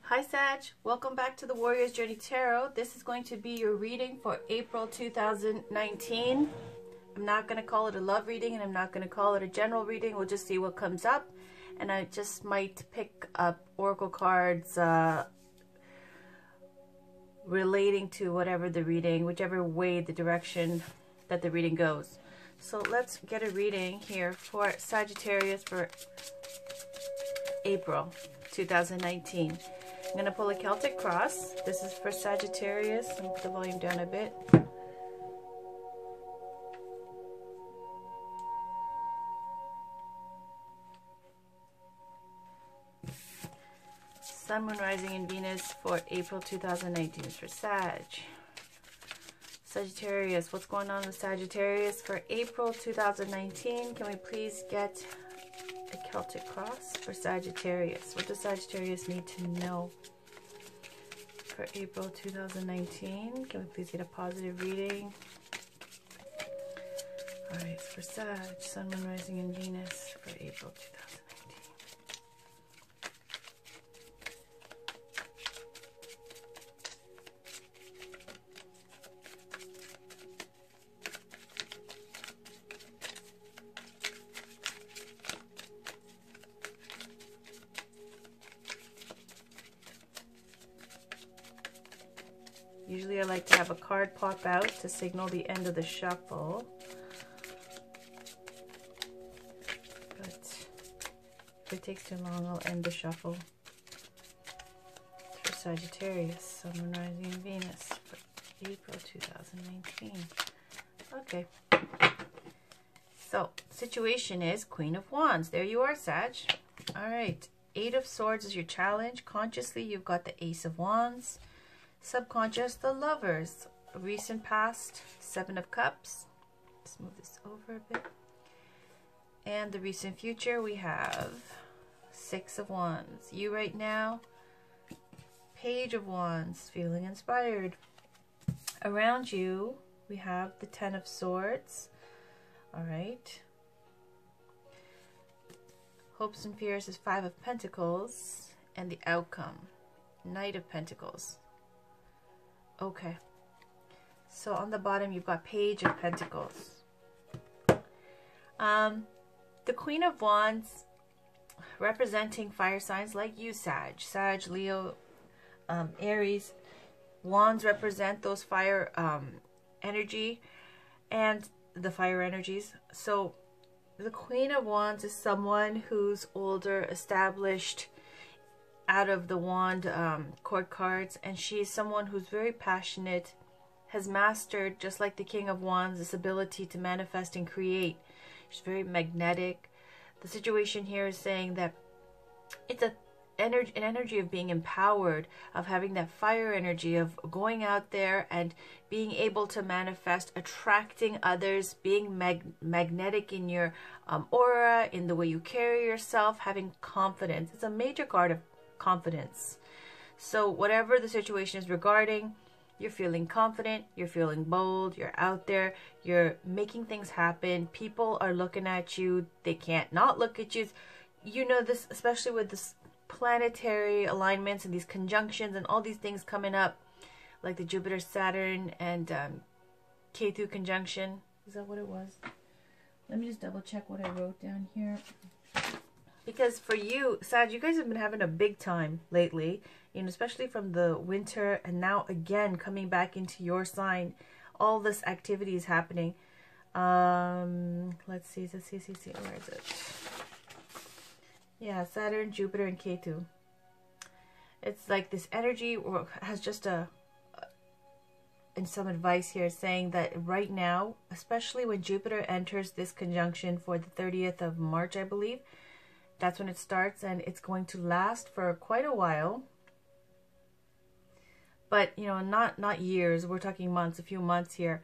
Hi Sag, welcome back to the Warrior's Journey Tarot. This is going to be your reading for April 2019. I'm not going to call it a love reading and I'm not going to call it a general reading. We'll just see what comes up. And I just might pick up oracle cards relating to whatever the reading, whichever way the direction that the reading goes. So let's get a reading here for Sagittarius for April 2019. I'm going to pull a Celtic cross. This is for Sagittarius. I'm going to put the volume down a bit. Sun, Moon, Rising, and Venus for April 2019 is for Sag. Sagittarius, what's going on with Sagittarius for April 2019? Can we please get a Celtic cross for Sagittarius? What does Sagittarius need to know for April 2019? Can we please get a positive reading? Alright, for Sag, Sun, Moon, Rising, and Venus for April 2019. Usually I like to have a card pop out to signal the end of the shuffle. But if it takes too long, I'll end the shuffle. It's for Sagittarius, Sun, Moon, Rising, and Venus for April 2019. Okay. So, situation is Queen of Wands. There you are, Sag. Alright. Eight of Swords is your challenge. Consciously, you've got the Ace of Wands. Subconscious, the Lovers. Recent past, Seven of Cups. Let's move this over a bit. And the recent future, we have Six of Wands. You right now, Page of Wands, feeling inspired. Around you, we have the Ten of Swords. All right. Hopes and fears is Five of Pentacles. And the outcome, Knight of Pentacles. Okay, so on the bottom you've got Page of Pentacles. The Queen of Wands representing fire signs like you, Sag, Leo, Aries. Wands represent those fire energy and the fire energies. So the Queen of Wands is someone who's older, established, out of the wand court cards, and she's someone who's very passionate, has mastered, just like the King of Wands, this ability to manifest and create. She's very magnetic. The situation here is saying that it's an energy of being empowered, of having that fire energy, of going out there and being able to manifest, attracting others, being magnetic in your aura, in the way you carry yourself, having confidence. It's a major card of confidence. So whatever the situation is regarding, you're feeling confident, you're feeling bold, you're out there, you're making things happen. People are looking at you. They can't not look at you. You know this, especially with this planetary alignments and these conjunctions and all these things coming up, like the Jupiter, Saturn, and Ketu conjunction. Is that what it was? Let me just double check what I wrote down here. Because for you, Sag, you guys have been having a big time lately, you know, especially from the winter, and now again coming back into your sign. All this activity is happening. Let's see. Where is it? Yeah, Saturn, Jupiter, and Ketu. It's like this energy has just and some advice here saying that right now, especially when Jupiter enters this conjunction for the 30th of March, I believe, that's when it starts, and it's going to last for quite a while. But, you know, not years. We're talking months, a few months here.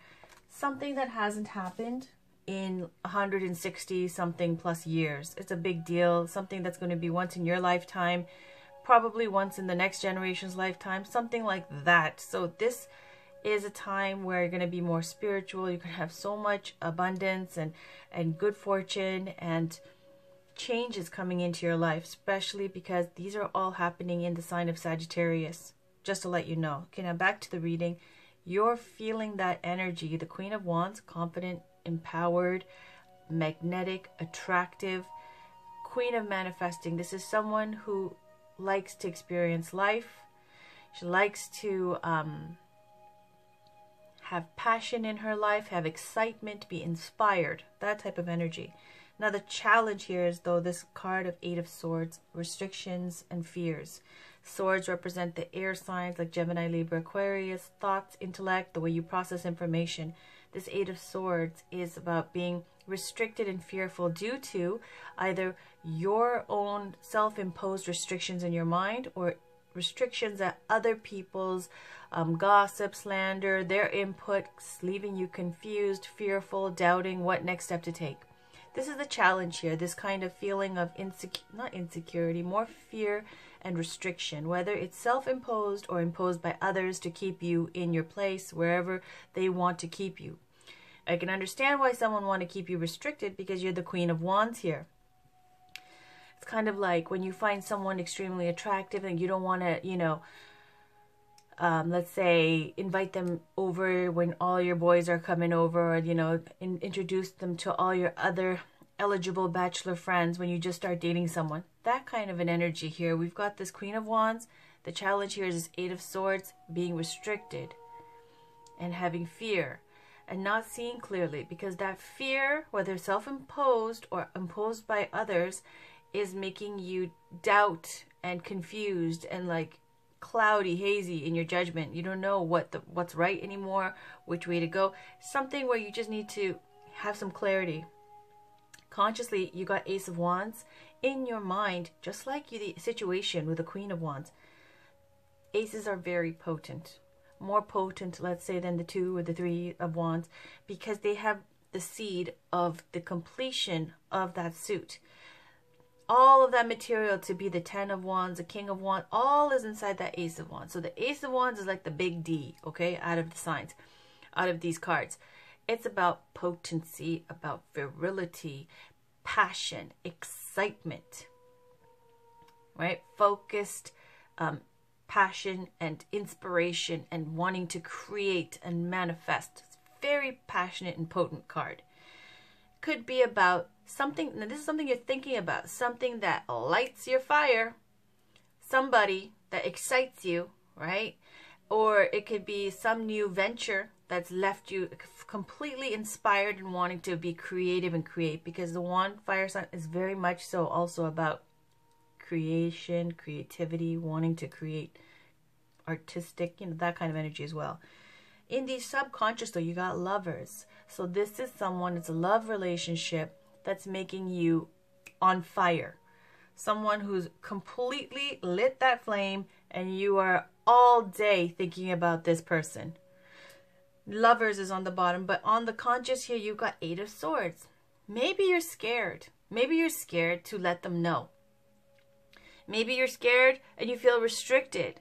Something that hasn't happened in 160 something plus years. It's a big deal. Something that's going to be once in your lifetime, probably once in the next generation's lifetime, something like that. So this is a time where you're going to be more spiritual. You're going to have so much abundance and good fortune, and changes coming into your life, especially because these are all happening in the sign of Sagittarius, just to let you know. Okay, now back to the reading. You're feeling that energy, the Queen of Wands, confident, empowered, magnetic, attractive, Queen of Manifesting. This is someone who likes to experience life. She likes to have passion in her life, have excitement, be inspired, that type of energy. Now the challenge here is, though, this card of 8 of Swords, restrictions and fears. Swords represent the air signs like Gemini, Libra, Aquarius, thoughts, intellect, the way you process information. This 8 of Swords is about being restricted and fearful due to either your own self-imposed restrictions in your mind or restrictions that other people's gossip, slander, their inputs, leaving you confused, fearful, doubting what next step to take. This is the challenge here, this kind of feeling of not insecurity, more fear and restriction, whether it's self-imposed or imposed by others to keep you in your place wherever they want to keep you. I can understand why someone want to keep you restricted because you're the Queen of Wands here. It's kind of like when you find someone extremely attractive and you don't want to, you know, let's say invite them over when all your boys are coming over, or, you know, introduce them to all your other eligible bachelor friends when you just start dating someone. That kind of an energy here. We've got this Queen of Wands. The challenge here is this 8 of Swords, being restricted and having fear and not seeing clearly, because that fear, whether self-imposed or imposed by others, is making you doubt and confused and like cloudy, hazy in your judgment. You don't know what's right anymore, which way to go. Something where you just need to have some clarity. Consciously, you got Ace of Wands in your mind, just like the situation with the Queen of Wands. Aces are very potent, more potent, let's say, than the 2 or the 3 of Wands, because they have the seed of the completion of that suit. All of that material to be the 10 of Wands, the King of Wands, all is inside that Ace of Wands. So the Ace of Wands is like the big D, okay, out of the signs, out of these cards. It's about potency, about virility, passion, excitement, right? Focused passion and inspiration and wanting to create and manifest. It's a very passionate and potent card. Could be about something, now this is something you're thinking about, something that lights your fire, somebody that excites you, right? Or it could be some new venture that's left you completely inspired and wanting to be creative and create, because the Wand fire sign is very much so also about creation, creativity, wanting to create, artistic, you know, that kind of energy as well. In the subconscious, though, you got Lovers. So this is someone, it's a love relationship that's making you on fire. Someone who's completely lit that flame and you are all day thinking about this person. Lovers is on the bottom, but on the conscious here, you've got 8 of Swords. Maybe you're scared. Maybe you're scared to let them know. Maybe you're scared and you feel restricted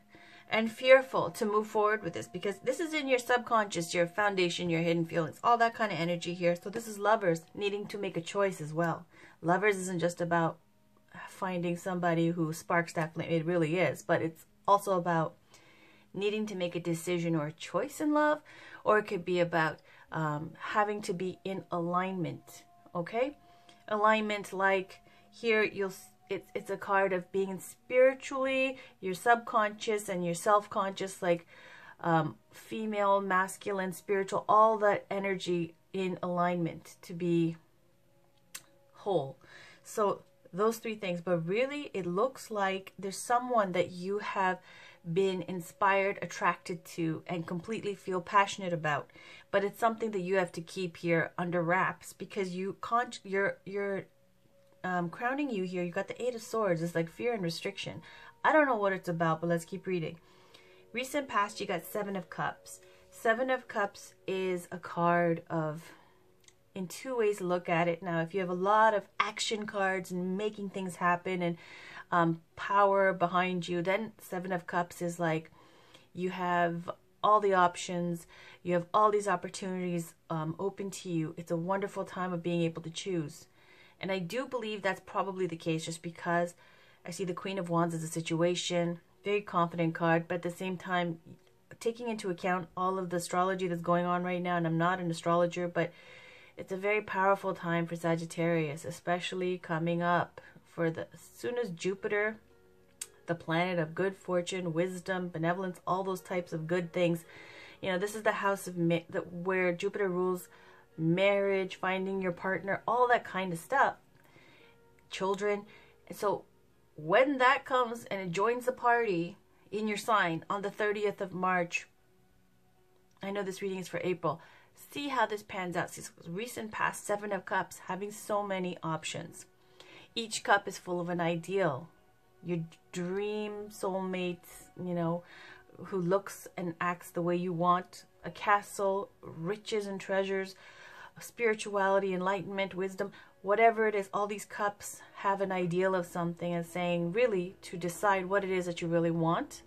and fearful to move forward with this, because this is in your subconscious, your foundation, your hidden feelings, all that kind of energy here. So this is Lovers needing to make a choice as well. Lovers isn't just about finding somebody who sparks that flame. It really is, but it's also about needing to make a decision or a choice in love, or it could be about having to be in alignment, okay? Alignment, like here, it's a card of being spiritually, your subconscious and your self-conscious, like female, masculine, spiritual, all that energy in alignment to be whole. So those 3 things, but really it looks like there's someone that you have been inspired, attracted to, and completely feel passionate about, but it's something that you have to keep here under wraps, because you're crowning you here. You got the 8 of Swords. It's like fear and restriction. I don't know what it's about, but let's keep reading. Recent past, you got 7 of Cups. 7 of Cups is a card of, in 2 ways to look at it. Now, if you have a lot of action cards and making things happen and power behind you, then 7 of Cups is like you have all the options, you have all these opportunities open to you. It's a wonderful time of being able to choose. And I do believe that's probably the case, just because I see the Queen of Wands as a situation, very confident card, but at the same time, taking into account all of the astrology that's going on right now, and I'm not an astrologer, but it's a very powerful time for Sagittarius, especially coming up for as soon as Jupiter, the planet of good fortune, wisdom, benevolence, all those types of good things. You know, this is the house of where Jupiter rules marriage, finding your partner, all that kind of stuff. Children. And so when that comes and it joins the party in your sign on the 30th of March, I know this reading is for April, see how this pans out. See, recent past, 7 of Cups, having so many options. Each cup is full of an ideal. Your dream soulmate, you know, who looks and acts the way you want. A castle, riches and treasures, spirituality, enlightenment, wisdom, whatever it is. All these cups have an ideal of something, and saying really to decide what it is that you really want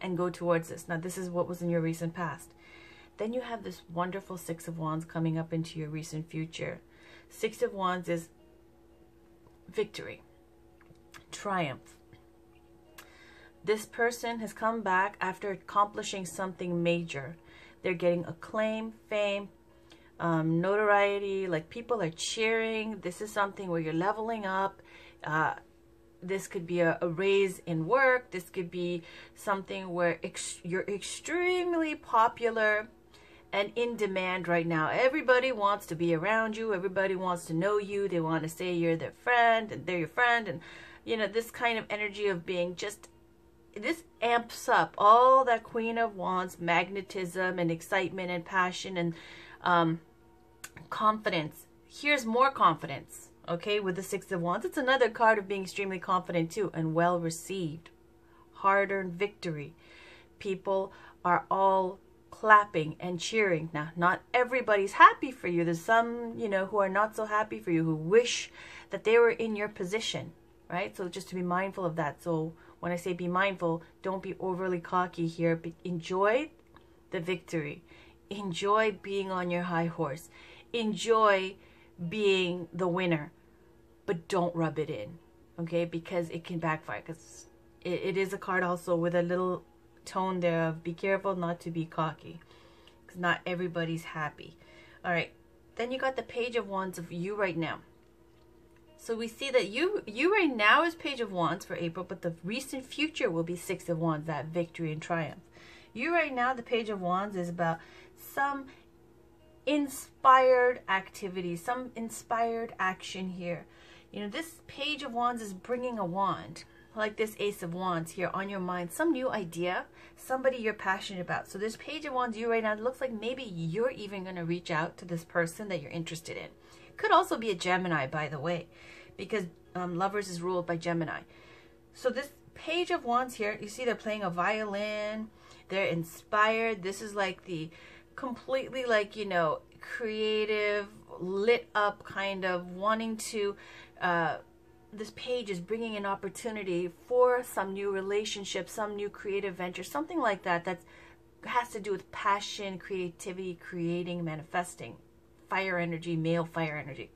and go towards this. Now, this is what was in your recent past. Then you have this wonderful 6 of Wands coming up into your recent future. 6 of Wands is victory, triumph. This person has come back after accomplishing something major. They're getting acclaim, fame, notoriety, like people are cheering. This is something where you're leveling up. This could be a raise in work. This could be something where you're extremely popular and in demand right now. Everybody wants to be around you. Everybody wants to know you. They want to say you're their friend, and they're your friend. And, you know, this kind of energy of being just, this amps up all that Queen of Wands magnetism and excitement and passion and confidence. Here's more confidence, okay, with the 6 of Wands. It's another card of being extremely confident too, and well received. Hard-earned victory. People are all clapping and cheering. Now, not everybody's happy for you. There's some, you know, who are not so happy for you, who wish that they were in your position, right? So just to be mindful of that. So when I say be mindful, don't be overly cocky here. Enjoy the victory. Enjoy being on your high horse. Enjoy being the winner, but don't rub it in, okay? Because it can backfire, because it is a card also with a little tone there of be careful not to be cocky, because not everybody's happy. All right, then you got the Page of Wands of you right now. So we see that you right now is Page of Wands for April, but the recent future will be 6 of Wands, that victory and triumph. You right now, the Page of Wands is about some inspired activity, some inspired action here. You know, this Page of Wands is bringing a wand, like this Ace of Wands here on your mind, some new idea, somebody you're passionate about. So this Page of Wands, you right now, it looks like maybe you're even going to reach out to this person that you're interested in. Could also be a Gemini, by the way, because Lovers is ruled by Gemini. So this Page of Wands here, you see they're playing a violin, they're inspired. This is like the completely, like, you know, creative, lit up kind of wanting to, this page is bringing an opportunity for some new relationship, some new creative venture, something like that that has to do with passion, creativity, creating, manifesting, fire energy, male fire energy.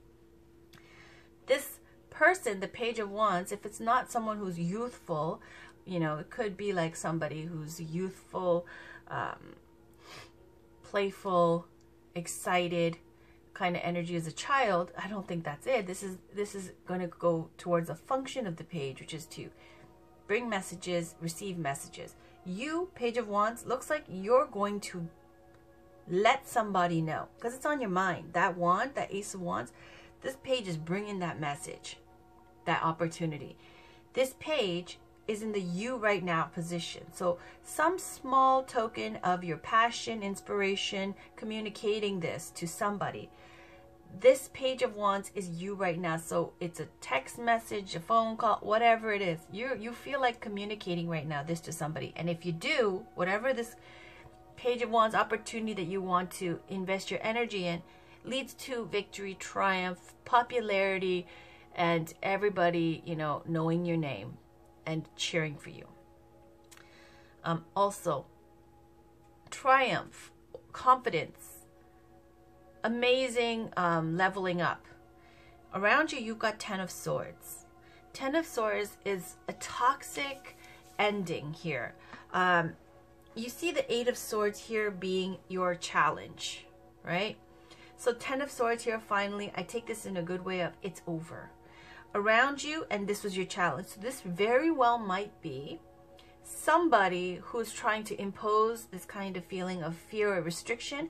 This person, the Page of Wands, if it's not someone who's youthful, you know, it could be like somebody who's youthful, playful, excited kind of energy as a child. I don't think that's it. This is going to go towards a function of the page, which is to bring messages, receive messages. You, Page of Wands, looks like you're going to let somebody know, because it's on your mind. That wand, that Ace of Wands, this page is bringing that message, that opportunity. This page is in the you right now position. So some small token of your passion, inspiration, communicating this to somebody. This Page of Wands is you right now. So it's a text message, a phone call, whatever it is. You feel like communicating right now this to somebody. And if you do, whatever this Page of Wands opportunity that you want to invest your energy in leads to victory, triumph, popularity, and everybody, you know, knowing your name and cheering for you. Also, triumph, confidence, amazing leveling up. Around you, you've got 10 of Swords. 10 of Swords is a toxic ending here. You see the 8 of Swords here being your challenge, right? So 10 of Swords here, finally, I take this in a good way of it's over. Around you, and this was your challenge. So this very well might be somebody who's trying to impose this kind of feeling of fear or restriction.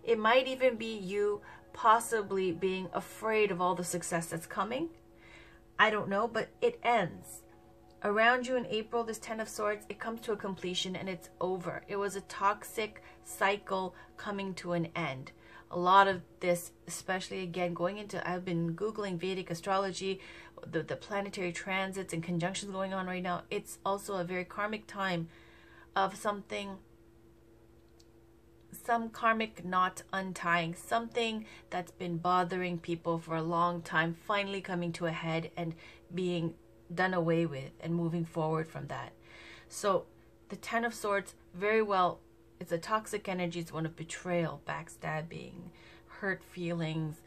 It might even be you possibly being afraid of all the success that's coming. I don't know, but it ends. Around you in April, this 10 of Swords, it comes to a completion and it's over. It was a toxic cycle coming to an end. A lot of this, especially again, going into, I've been Googling Vedic astrology, the planetary transits and conjunctions going on right now. It's also a very karmic time of something, some karmic knot untying, something that's been bothering people for a long time, finally coming to a head and being done away with and moving forward from that. So the 10 of Swords, very well, it's a toxic energy. It's one of betrayal, backstabbing, hurt feelings,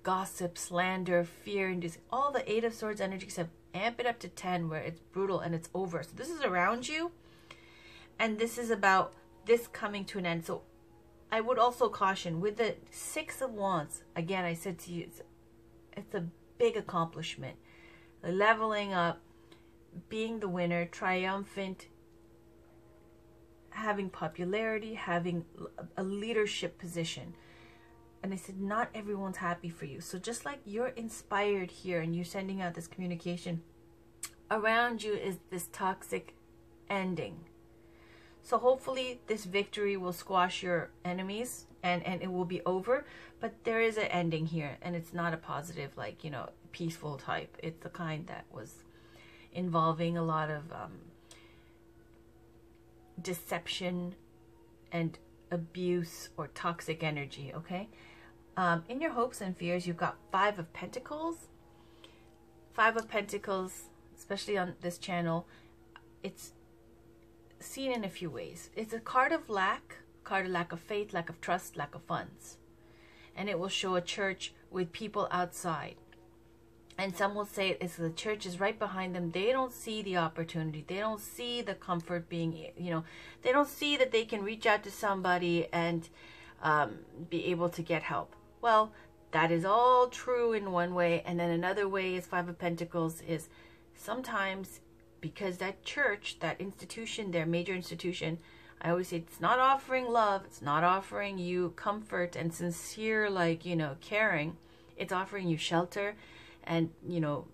gossip, slander, fear, and all the 8 of Swords energies have amp it up to 10 where it's brutal and it's over. So this is around you, and this is about this coming to an end. So I would also caution with the 6 of Wands. Again, I said to you, it's a big accomplishment. Leveling up, being the winner, triumphant, having popularity, having a leadership position. And I said, not everyone's happy for you. So just like you're inspired here and you're sending out this communication, around you is this toxic ending. So hopefully this victory will squash your enemies and it will be over. But there is an ending here, and it's not a positive, like, you know, peaceful type. It's the kind that was involving a lot of deception and abuse or toxic energy, okay? In your hopes and fears, you've got 5 of Pentacles. 5 of Pentacles, especially on this channel, it's seen in a few ways. It's a card of lack of faith, lack of trust, lack of funds. And it will show a church with people outside. And some will say it's the church is right behind them. They don't see the opportunity. They don't see the comfort being, you know, they don't see that they can reach out to somebody and be able to get help. Well, that is all true in one way. And then another way is 5 of Pentacles is sometimes because that church, that institution, their major institution, I always say it's not offering love. It's not offering you comfort and sincere, like, you know, caring. It's offering you shelter and, you know,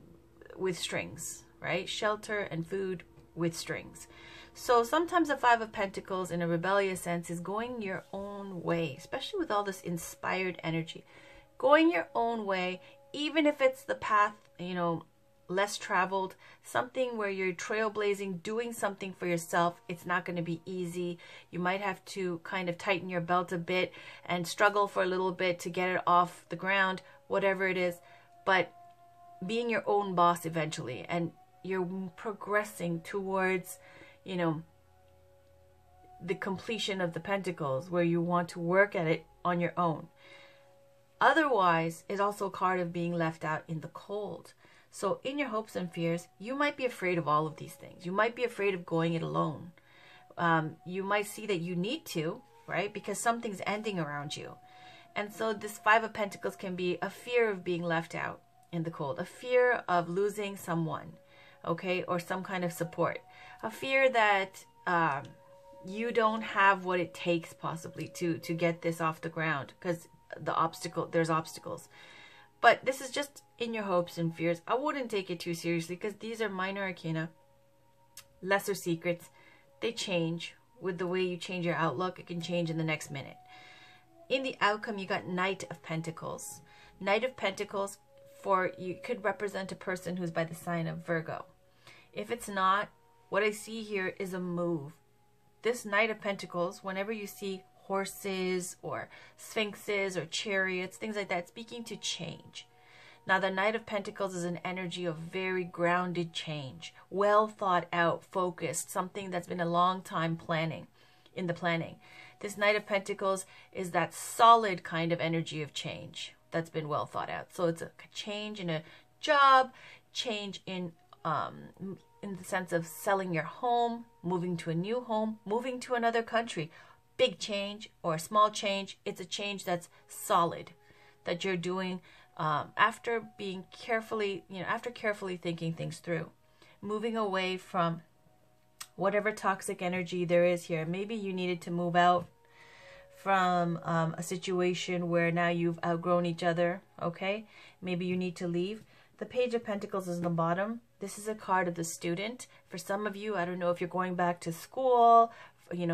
with strings, right? Shelter and food with strings. So sometimes the 5 of Pentacles in a rebellious sense is going your own way, especially with all this inspired energy. Going your own way, even if it's the path, you know, less traveled, something where you're trailblazing, doing something for yourself. It's not going to be easy. You might have to kind of tighten your belt a bit and struggle for a little bit to get it off the ground, whatever it is. But being your own boss eventually, and you're progressing towards, you know, the completion of the Pentacles where you want to work at it on your own. Otherwise, it's also a card of being left out in the cold. So in your hopes and fears, you might be afraid of all of these things. You might be afraid of going it alone. You might see that you need to, right? Because something's ending around you. And so this 5 of Pentacles can be a fear of being left out in the cold, a fear of losing someone, okay, or some kind of support, a fear that you don't have what it takes possibly to get this off the ground because there's obstacles. But this is just in your hopes and fears. I wouldn't take it too seriously because these are minor arcana, lesser secrets. They change with the way you change your outlook. It can change in the next minute. In the outcome, you got Knight of Pentacles. Knight of Pentacles you could represent a person who's by the sign of Virgo. If it's not, what I see here is a move. This Knight of Pentacles, whenever you see horses or sphinxes or chariots, things like that, speaking to change. Now, the Knight of Pentacles is an energy of very grounded change, well thought out, focused, something that's been a long time planning. This Knight of Pentacles is that solid kind of energy of change, that's been well thought out. So it's a change in a job, change in the sense of selling your home, moving to a new home, moving to another country. Big change or a small change. It's a change that's solid, that you're doing after being carefully, after carefully thinking things through. Moving away from whatever toxic energy there is here. Maybe you needed to move out from a situation where now you've outgrown each other, okay? Maybe you need to leave. The Page of Pentacles is on the bottom. This is a card of the student. For some of you, I don't know if you're going back to school,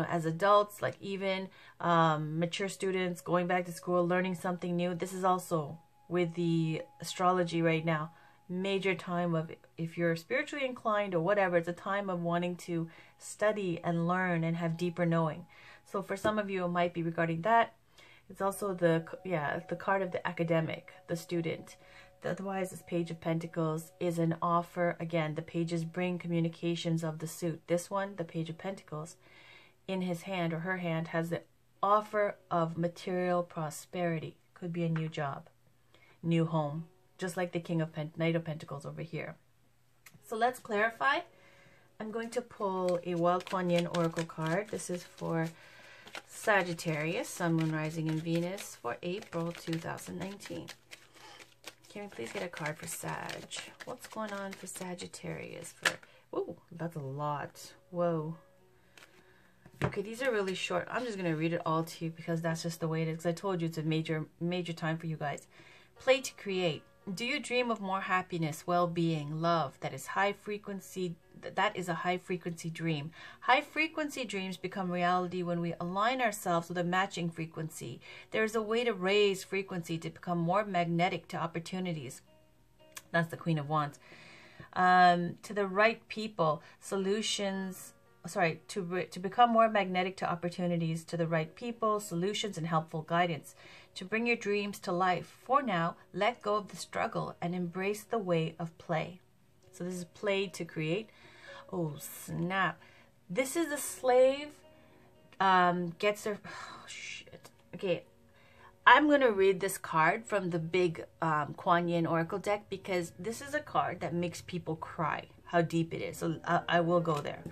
as adults, like even mature students going back to school, learning something new. This is also with the astrology right now. Major time of, if you're spiritually inclined or whatever, it's a time of wanting to study and learn and have deeper knowing. So for some of you, it might be regarding that. It's also the card of the academic, the student. Otherwise, this Page of Pentacles is an offer. Again, the pages bring communications of the suit. This one, the Page of Pentacles, in his hand or her hand, has the offer of material prosperity. Could be a new job, new home, just like the Knight of Pentacles over here. So let's clarify. I'm going to pull a Wild Kuan Yin Oracle card. This is for Sagittarius, Sun, Moon, Rising, and Venus for April 2019. Can we please get a card for Sag? What's going on for Sagittarius? Whoa, that's a lot. Whoa. Okay, these are really short. I'm just going to read it all to you because that's just the way it is. Because I told you it's a major time for you guys. Play to create. Do you dream of more happiness, well-being, love that is high frequency? That is a high-frequency dream. High-frequency dreams become reality when we align ourselves with a matching frequency. There is a way to raise frequency to become more magnetic to opportunities. That's the Queen of Wands. To the right people, solutions... Sorry, to become more magnetic to opportunities, to the right people, solutions, and helpful guidance. To bring your dreams to life. For now, let go of the struggle and embrace the way of play. So this is play to create. Oh, snap. This is a slave gets their... Oh, shit. Okay. I'm going to read this card from the big Kuan Yin Oracle deck because this is a card that makes people cry. How deep it is. So I will go there.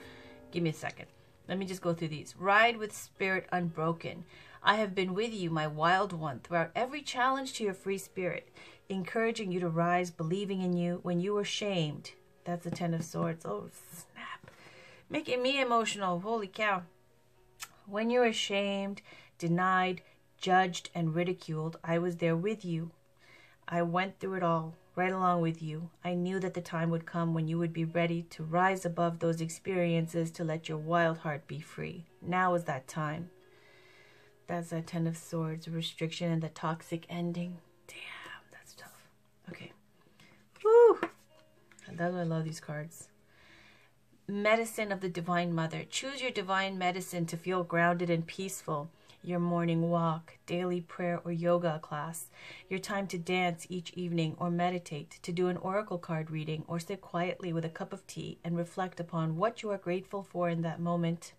Give me a second. Let me just go through these. Ride with spirit unbroken. I have been with you, my wild one, throughout every challenge to your free spirit, encouraging you to rise, believing in you when you were shamed. That's the Ten of Swords. Oh, snap. Making me emotional. Holy cow. When you were shamed, denied, judged, and ridiculed, I was there with you. I went through it all, right along with you. I knew that the time would come when you would be ready to rise above those experiences to let your wild heart be free. Now is that time. That's that Ten of Swords, restriction and the toxic ending. Damn, that's tough. Okay. Woo! That's why I love these cards. Medicine of the Divine Mother. Choose your divine medicine to feel grounded and peaceful. Your morning walk, daily prayer or yoga class, your time to dance each evening or meditate, to do an oracle card reading or sit quietly with a cup of tea and reflect upon what you are grateful for in that moment.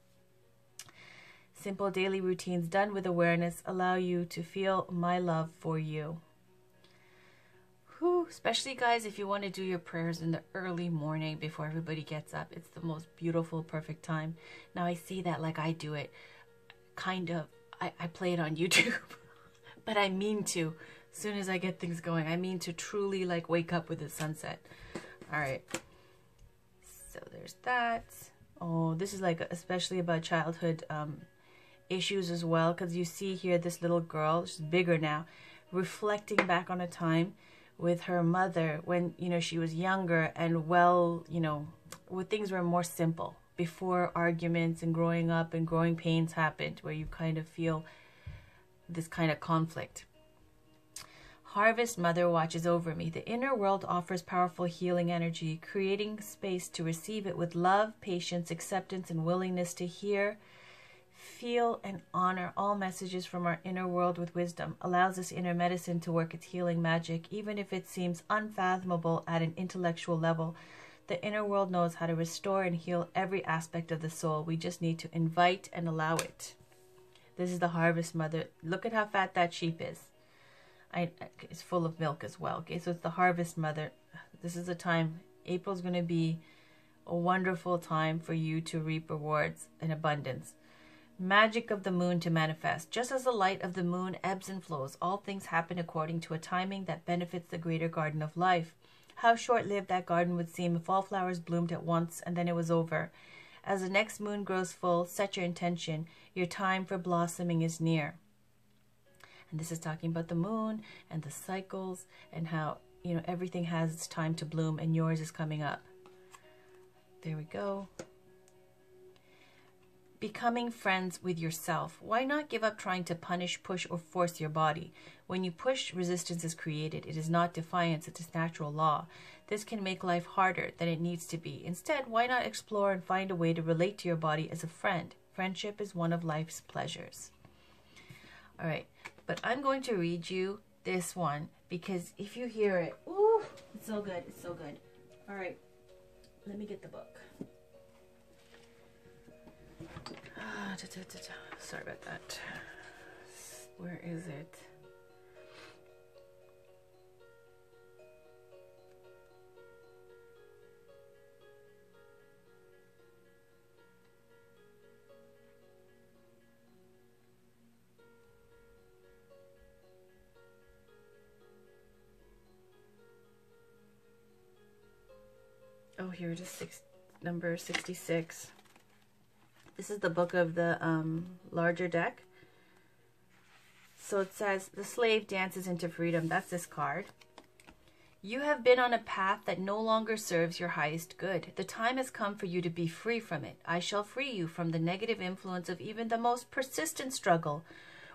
Simple daily routines done with awareness allow you to feel my love for you. Whew. Especially, guys, if you want to do your prayers in the early morning before everybody gets up. It's the most beautiful, perfect time. Now, I see that like I do it, kind of. I play it on YouTube, but I mean to, as soon as I get things going, I mean to truly like wake up with the sunset. All right. So there's that. Oh, this is like especially about childhood issues as well. Because you see here this little girl, she's bigger now, reflecting back on a time with her mother when, she was younger and when things were more simple. Before arguments and growing up and growing pains happened, where you kind of feel this kind of conflict. Harvest Mother watches over me. The inner world offers powerful healing energy, creating space to receive it with love, patience, acceptance, and willingness to hear, feel, and honor all messages from our inner world with wisdom. Allows this inner medicine to work its healing magic, even if it seems unfathomable at an intellectual level. The inner world knows how to restore and heal every aspect of the soul. We just need to invite and allow it. This is the Harvest Mother. Look at how fat that sheep is. It's full of milk as well. Okay, so it's the harvest mother. This is a time, April's going to be a wonderful time for you to reap rewards in abundance. Magic of the moon to manifest. Just as the light of the moon ebbs and flows, all things happen according to a timing that benefits the greater garden of life. How short-lived that garden would seem if all flowers bloomed at once and then it was over. As the next moon grows full, set your intention. Your time for blossoming is near. And this is talking about the moon and the cycles and how, you know, everything has its time to bloom, and yours is coming up. There we go. Becoming friends with yourself. Why not give up trying to punish, push, or force your body? When you push, resistance is created. It is not defiance, it is natural law. This can make life harder than it needs to be. Instead, why not explore and find a way to relate to your body as a friend? Friendship is one of life's pleasures. All right, but I'm going to read you this one because if you hear it, ooh, it's so good, it's so good. All right, let me get the book. Sorry about that. Where is it? Oh, here it is, number 66. This is the book of the larger deck. So it says, the slave dances into freedom. That's this card. You have been on a path that no longer serves your highest good. The time has come for you to be free from it. I shall free you from the negative influence of even the most persistent struggle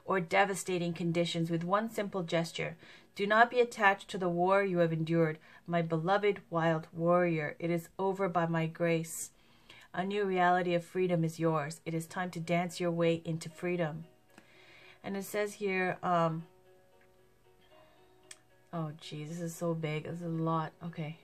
or devastating conditions with one simple gesture. Do not be attached to the war you have endured. My beloved wild warrior, it is over by my grace. A new reality of freedom is yours. It is time to dance your way into freedom. And it says here, oh geez, this is so big. This is a lot. Okay.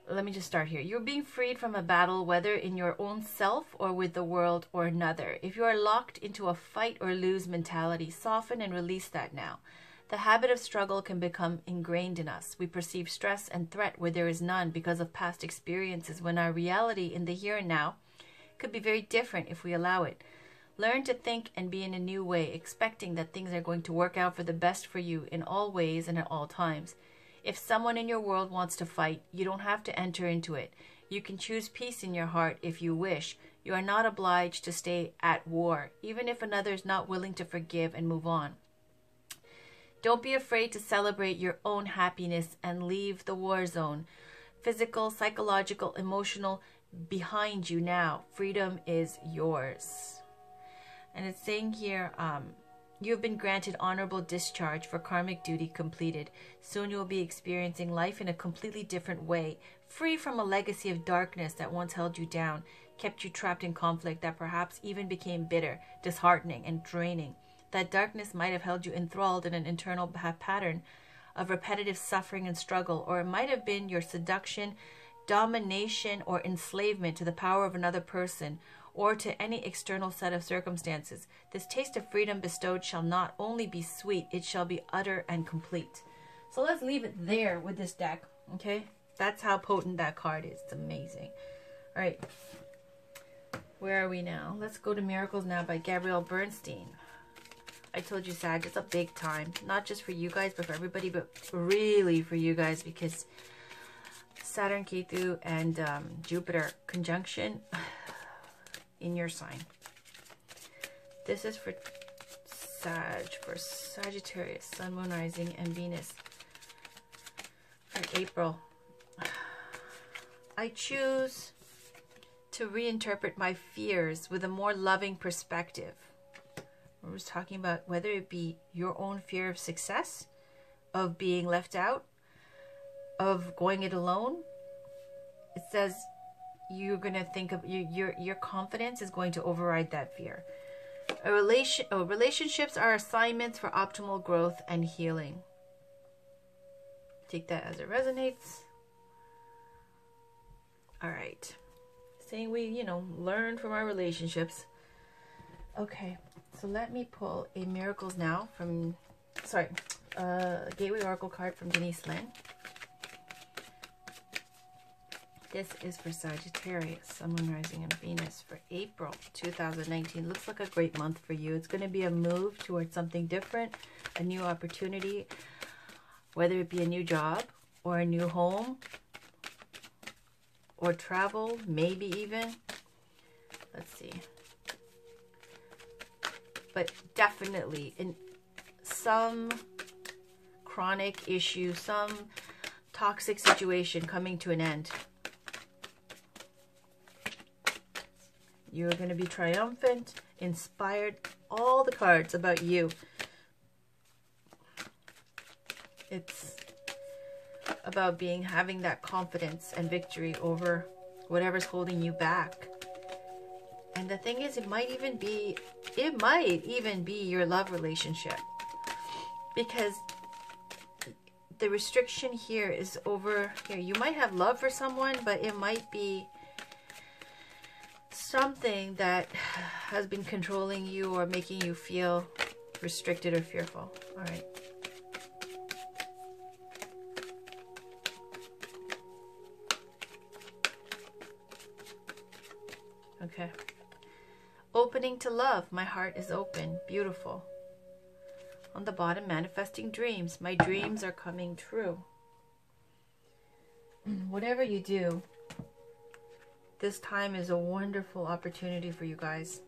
Let me just start here. You're being freed from a battle, whether in your own self or with the world or another. If you are locked into a fight or lose mentality, soften and release that now. The habit of struggle can become ingrained in us. We perceive stress and threat where there is none because of past experiences, when our reality in the here and now could be very different if we allow it. Learn to think and be in a new way, expecting that things are going to work out for the best for you in all ways and at all times. If someone in your world wants to fight, you don't have to enter into it. You can choose peace in your heart if you wish. You are not obliged to stay at war, even if another is not willing to forgive and move on. Don't be afraid to celebrate your own happiness and leave the war zone. Physical, psychological, emotional, behind you now. Freedom is yours. And it's saying here, you have been granted honorable discharge for karmic duty completed. Soon you will be experiencing life in a completely different way, free from a legacy of darkness that once held you down, kept you trapped in conflict that perhaps even became bitter, disheartening, and draining. That darkness might have held you enthralled in an internal pattern of repetitive suffering and struggle, or it might have been your seduction, domination, or enslavement to the power of another person, or to any external set of circumstances. This taste of freedom bestowed shall not only be sweet, it shall be utter and complete. So let's leave it there with this deck, okay? That's how potent that card is. It's amazing. All right. Where are we now? Let's go to Miracles Now by Gabrielle Bernstein. I told you, Sag, it's a big time. Not just for you guys, but for everybody, but really for you guys, because Saturn, Ketu, and Jupiter conjunction in your sign. This is for Sagittarius, Sun, Moon, Rising, and Venus. For April, I choose to reinterpret my fears with a more loving perspective. We're just talking about whether it be your own fear of success, of being left out, of going it alone. It says you're going to think of your confidence is going to override that fear. Relationships are assignments for optimal growth and healing. Take that as it resonates. All right. Saying we, learn from our relationships. Okay. So let me pull a Miracles Now from sorry, Gateway Oracle card from Denise Lynn. This is for Sagittarius, Sun, Moon, Rising, and Venus for April 2019. Looks like a great month for you. It's going to be a move towards something different, a new opportunity, whether it be a new job or a new home or travel, maybe even. Let's see. But definitely in some chronic issue, some toxic situation coming to an end. You're going to be triumphant, inspired, all the cards about you. It's about having that confidence and victory over whatever's holding you back. And the thing is, it might even be your love relationship. Because the restriction here is over here. You might have love for someone, but it might be something that has been controlling you or making you feel restricted or fearful. All right. Okay. Opening to love. My heart is open. Beautiful. On the bottom, manifesting dreams. My dreams are coming true. Whatever you do, this time is a wonderful opportunity for you guys.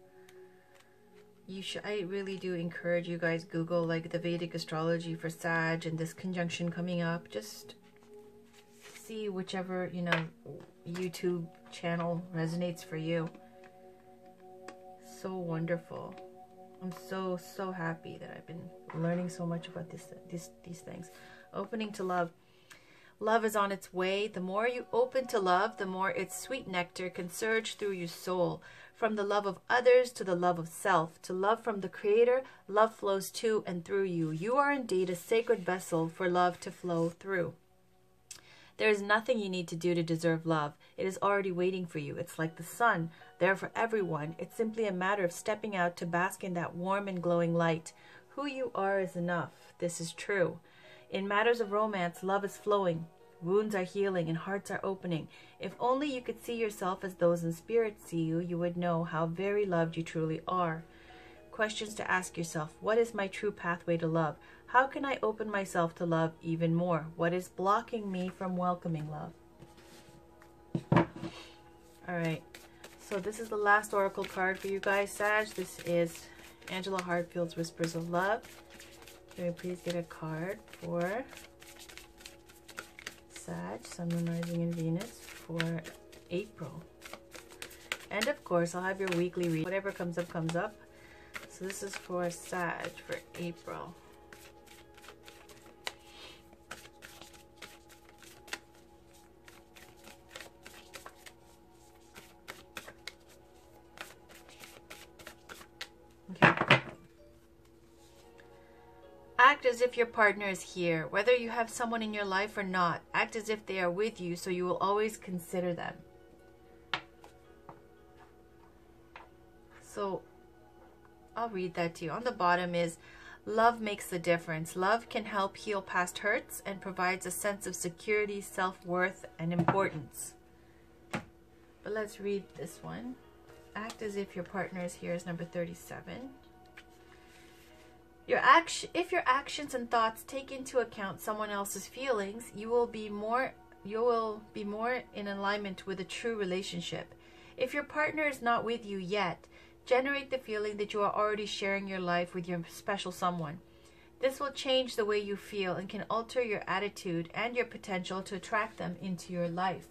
I really do encourage you guys, Google like the Vedic astrology for Sag and this conjunction coming up. Just see whichever, you know, YouTube channel resonates for you. So wonderful. I'm so happy that I've been learning so much about these things. Opening to love. Love is on its way. The more you open to love, the more its sweet nectar can surge through your soul. From the love of others to the love of self, to love from the Creator, love flows to and through you. You are indeed a sacred vessel for love to flow through. There is nothing you need to do to deserve love. It is already waiting for you. It's like the sun, there for everyone. It's simply a matter of stepping out to bask in that warm and glowing light. Who you are is enough. This is true. In matters of romance, love is flowing. Wounds are healing and hearts are opening. If only you could see yourself as those in spirit see you, you would know how very loved you truly are. Questions to ask yourself. What is my true pathway to love? How can I open myself to love even more? What is blocking me from welcoming love? All right. So this is the last oracle card for you guys, Sag. This is Angela Hartfield's Whispers of Love. Can we please get a card for Sag, Sun, Moon, Rising, and Venus for April? And of course, I'll have your weekly read. Whatever comes up, comes up. So this is for Sag for April. Act as if your partner is here. Whether you have someone in your life or not, act as if they are with you so you will always consider them. So I'll read that to you. On the bottom is, love makes the difference. Love can help heal past hurts and provides a sense of security, self-worth, and importance. But let's read this one. Act as if your partner is here is number 37. If your actions and thoughts take into account someone else's feelings, you will be more in alignment with a true relationship. If your partner is not with you yet, generate the feeling that you are already sharing your life with your special someone. This will change the way you feel and can alter your attitude and your potential to attract them into your life.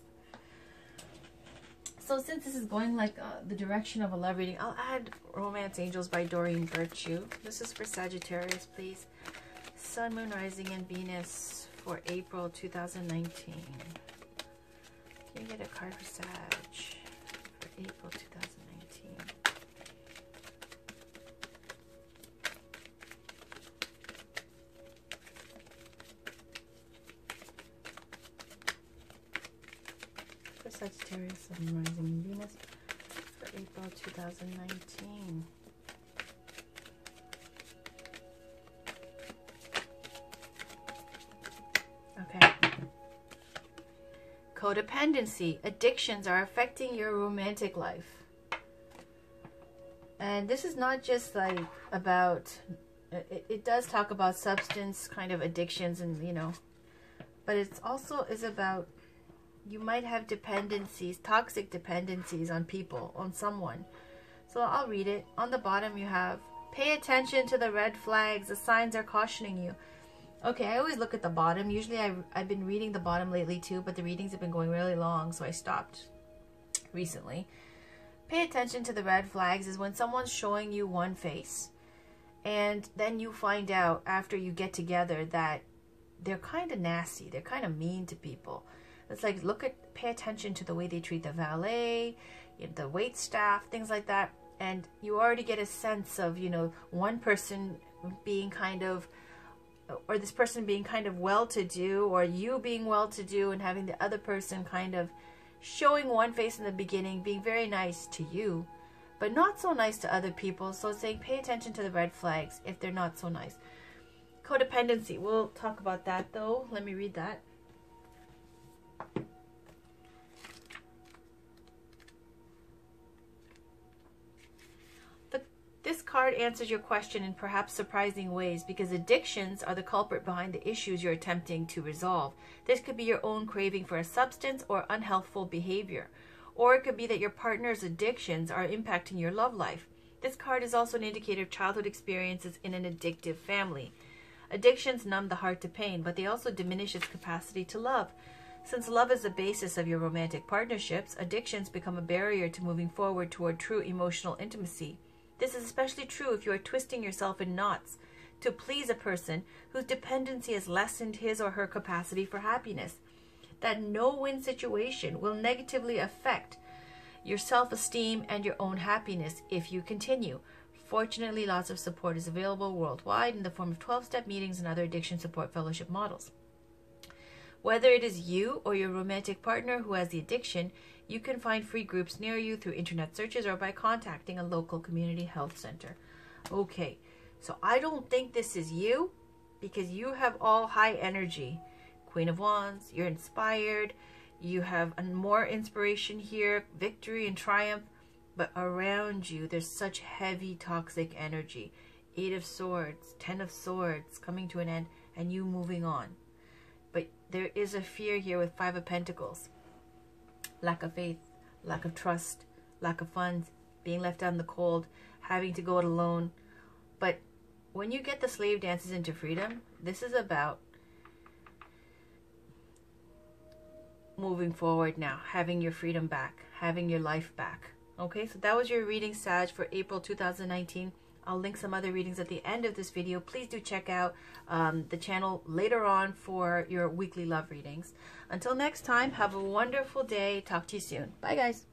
So since this is going like the direction of a love reading, I'll add Romance Angels by Doreen Virtue. This is for Sagittarius, please. Sun, Moon, Rising, and Venus for April 2019. Can you get a card for Sag for April 2019? For Sagittarius, Sun, Moon, Rising, and Venus for April 2019. Codependency. Addictions are affecting your romantic life. And this is not just like about, it does talk about substance kind of addictions and, you know, but it's also is about, you might have dependencies, toxic dependencies on people, on someone. So I'll read it. On the bottom you have, pay attention to the red flags. The signs are cautioning you. Okay, I always look at the bottom. Usually I've been reading the bottom lately too, but the readings have been going really long, so I stopped recently. Pay attention to the red flags is when someone's showing you one face, and then you find out after you get together that they're kind of nasty. They're kind of mean to people. It's like, pay attention to the way they treat the valet, the wait staff, things like that. And you already get a sense of, you know, one person being kind of, or this person being kind of well-to-do, or you being well-to-do and having the other person kind of showing one face in the beginning, being very nice to you, but not so nice to other people. So it's saying pay attention to the red flags if they're not so nice. Codependency. We'll talk about that though. Let me read that. This card answers your question in perhaps surprising ways, because addictions are the culprit behind the issues you're attempting to resolve. This could be your own craving for a substance or unhealthful behavior, or it could be that your partner's addictions are impacting your love life. This card is also an indicator of childhood experiences in an addictive family. Addictions numb the heart to pain, but they also diminish its capacity to love. Since love is the basis of your romantic partnerships, addictions become a barrier to moving forward toward true emotional intimacy. This is especially true if you are twisting yourself in knots to please a person whose dependency has lessened his or her capacity for happiness. That no-win situation will negatively affect your self-esteem and your own happiness if you continue. Fortunately, lots of support is available worldwide in the form of 12-step meetings and other addiction support fellowship models. Whether it is you or your romantic partner who has the addiction, you can find free groups near you through internet searches or by contacting a local community health center. Okay, so I don't think this is you, because you have all high energy. Queen of Wands, you're inspired, you have more inspiration here, victory and triumph, but around you there's such heavy toxic energy. 8 of Swords, 10 of Swords coming to an end, and you moving on. But there is a fear here with 5 of Pentacles. Lack of faith, lack of trust, lack of funds, being left out in the cold, having to go it alone. But when you get the slave dances into freedom, this is about moving forward now, having your freedom back, having your life back. Okay, so that was your reading, Sag, for April 2019. I'll link some other readings at the end of this video. Please do check out the channel later on for your weekly love readings. Until next time, have a wonderful day. Talk to you soon. Bye, guys.